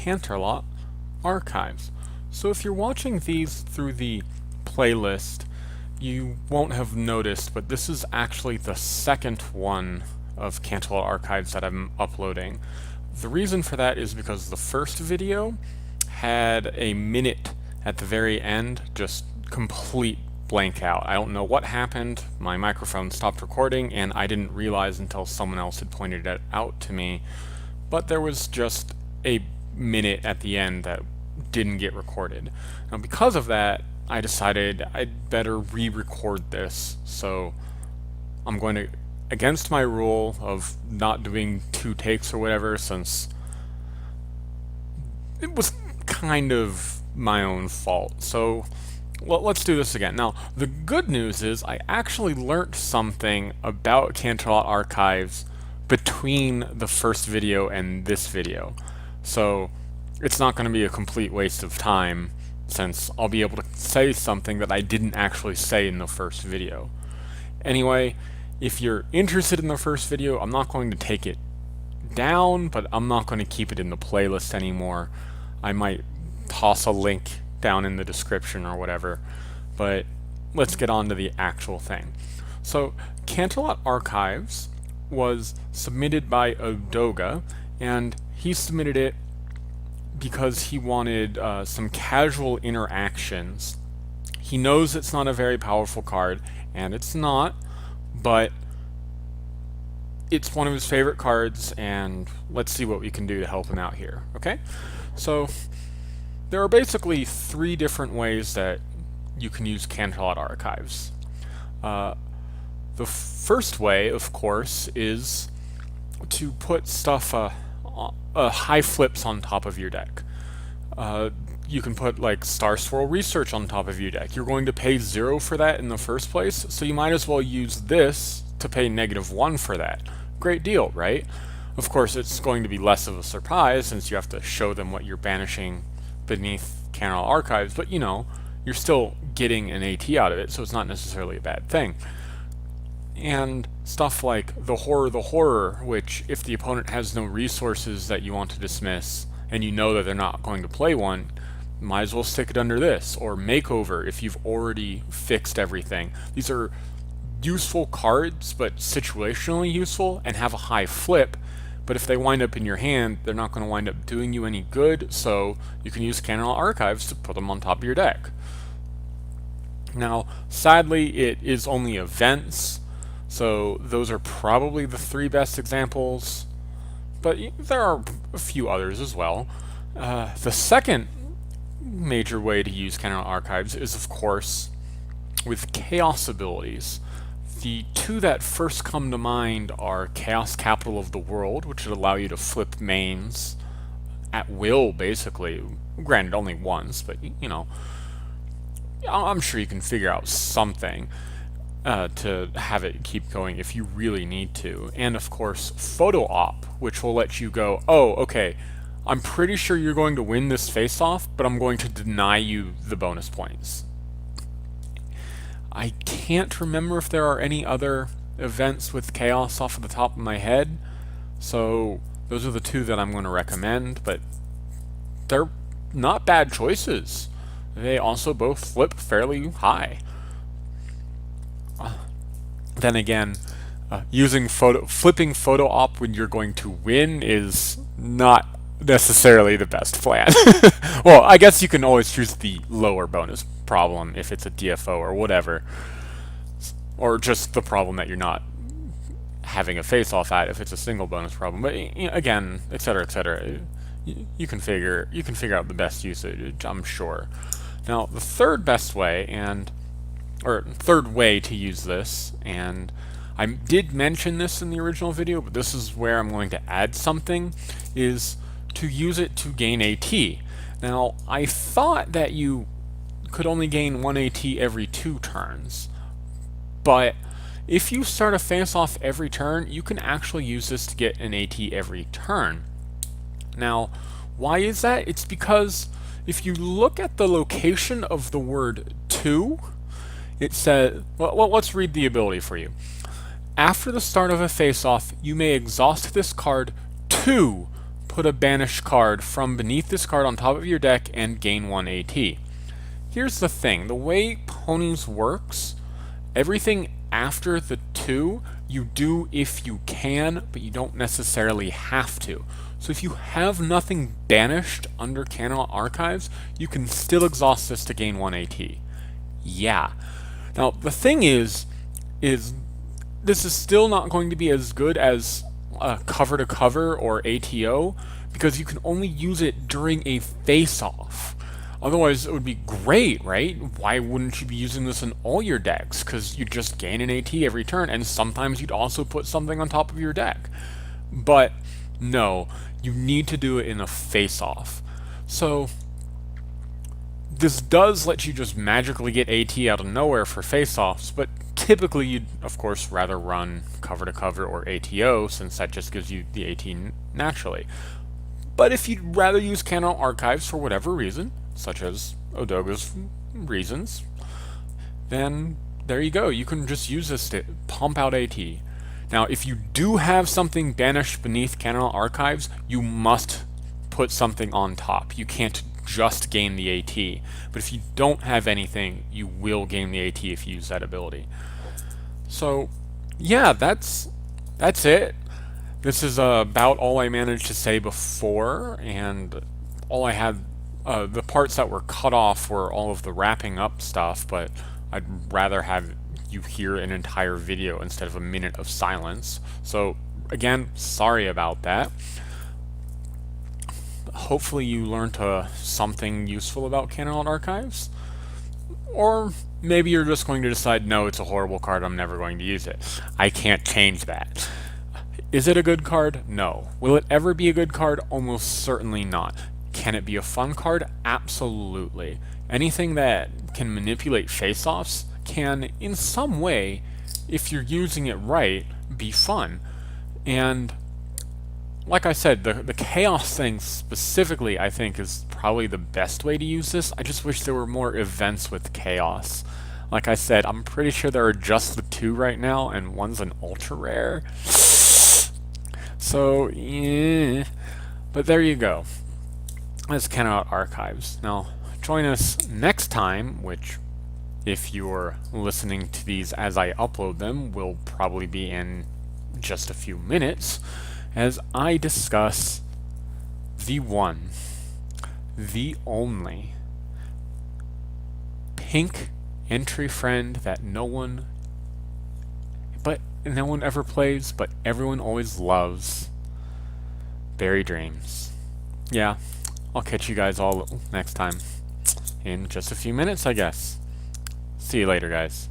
Canterlot Archives. So if you're watching these through the playlist, you won't have noticed, but this is actually the second one of Canterlot Archives that I'm uploading. The reason for that is because the first video had a minute at the very end, just complete blank out. I don't know what happened. My microphone stopped recording and I didn't realize until someone else had pointed it out to me. But there was just a minute at the end that didn't get recorded. Now because of that, I decided I'd better re-record this. So I'm going to, against my rule of not doing 2 takes or whatever, since it was kind of my own fault. So let's do this again. Now, the good news is I actually learned something about Canterlot Archives between the first video and this video. So it's not going to be a complete waste of time, since I'll be able to say something that I didn't actually say in the first video. Anyway, if you're interested in the first video, I'm not going to take it down, but I'm not going to keep it in the playlist anymore. I might toss a link down in the description or whatever, but let's get on to the actual thing. So, Canterlot Archives was submitted by Odoga, and he submitted it because he wanted some casual interactions. He knows it's not a very powerful card, and it's not, but it's one of his favorite cards, and let's see what we can do to help him out here, okay? So, there are basically 3 different ways that you can use Canterlot Archives. The first way, of course, is to put stuff, high flips on top of your deck. You can put like Star Swirl Research on top of your deck. You're going to pay 0 for that in the first place, so you might as well use this to pay -1 for that. Great deal, right? Of course, it's going to be less of a surprise since you have to show them what you're banishing beneath Canterlot Archives, but you know, you're still getting an AT out of it, so it's not necessarily a bad thing. And stuff like the Horror, which if the opponent has no resources that you want to dismiss, and you know that they're not going to play one, might as well stick it under this, or Makeover if you've already fixed everything. These are useful cards, but situationally useful, and have a high flip, but if they wind up in your hand, they're not going to wind up doing you any good, so you can use Canterlot Archives to put them on top of your deck. Now, sadly, it is only events, so those are probably the 3 best examples, but there are a few others as well. The second major way to use Canterlot Archives is, of course, with Chaos abilities. The 2 that first come to mind are Chaos Capital of the World, which would allow you to flip mains at will, basically. Granted, only once, but, you know, I'm sure you can figure out something to have it keep going if you really need to. And, of course, Photo Op, which will let you go, oh, okay, I'm pretty sure you're going to win this face-off, but I'm going to deny you the bonus points. I can't remember if there are any other events with Chaos off of the top of my head, so those are the 2 that I'm going to recommend, but they're not bad choices. They also both flip fairly high. Then again, flipping Photo Op when you're going to win is not necessarily the best plan. Well, I guess you can always choose the lower bonus problem if it's a DFO or whatever, or just the problem that you're not having a face-off at if it's a single bonus problem. But again, etc., etc., you can figure out the best usage, I'm sure. Now, the third way to use this, and I did mention this in the original video, but this is where I'm going to add something, is to use it to gain AT. Now, I thought that you could only gain 1 AT every 2 turns, but if you start a face-off every turn, you can actually use this to get an AT every turn. Now, why is that? It's because if you look at the location of the word to, it says, well, let's read the ability for you. After the start of a face-off, you may exhaust this card to put a banished card from beneath this card on top of your deck and gain 1 AT. Here's the thing, the way Ponies works, everything after the 2 you do if you can, but you don't necessarily have to. So if you have nothing banished under Canterlot Archives, you can still exhaust this to gain 1 AT. Yeah. Now the thing is this is still not going to be as good as cover to cover or ATO, because you can only use it during a face-off. Otherwise, it would be great, right? Why wouldn't you be using this in all your decks? Because you just gain an AT every turn, and sometimes you'd also put something on top of your deck. But no, you need to do it in a face-off. So this does let you just magically get AT out of nowhere for face-offs, but typically you'd, of course, rather run cover to cover or ATO, since that just gives you the AT naturally. But if you'd rather use Canterlot Archives for whatever reason, such as Odoga's reasons, then there you go. You can just use this to pump out AT. Now, if you do have something banished beneath Canterlot Archives, you must put something on top. You can't just gain the AT. But if you don't have anything, you will gain the AT if you use that ability. So, yeah, that's it. This is about all I managed to say before, and all I had, the parts that were cut off were all of the wrapping up stuff, but I'd rather have you hear an entire video instead of a minute of silence. So, again, sorry about that. Hopefully you learned something useful about Canterlot Archives. Or maybe you're just going to decide, no, it's a horrible card, I'm never going to use it. I can't change that. Is it a good card? No. Will it ever be a good card? Almost certainly not. Can it be a fun card? Absolutely. Anything that can manipulate face-offs can, in some way, if you're using it right, be fun. And like I said, the chaos thing specifically, I think, is probably the best way to use this. I just wish there were more events with chaos. Like I said, I'm pretty sure there are just the 2 right now, and one's an ultra rare. So, yeah. But there you go. That's Canterlot Archives. Now, join us next time, which, if you're listening to these as I upload them, will probably be in just a few minutes, as I discuss the one, the only, pink entry friend that no one ever plays, but everyone always loves. Berry Dreams. Yeah, I'll catch you guys all next time. In just a few minutes, I guess. See you later, guys.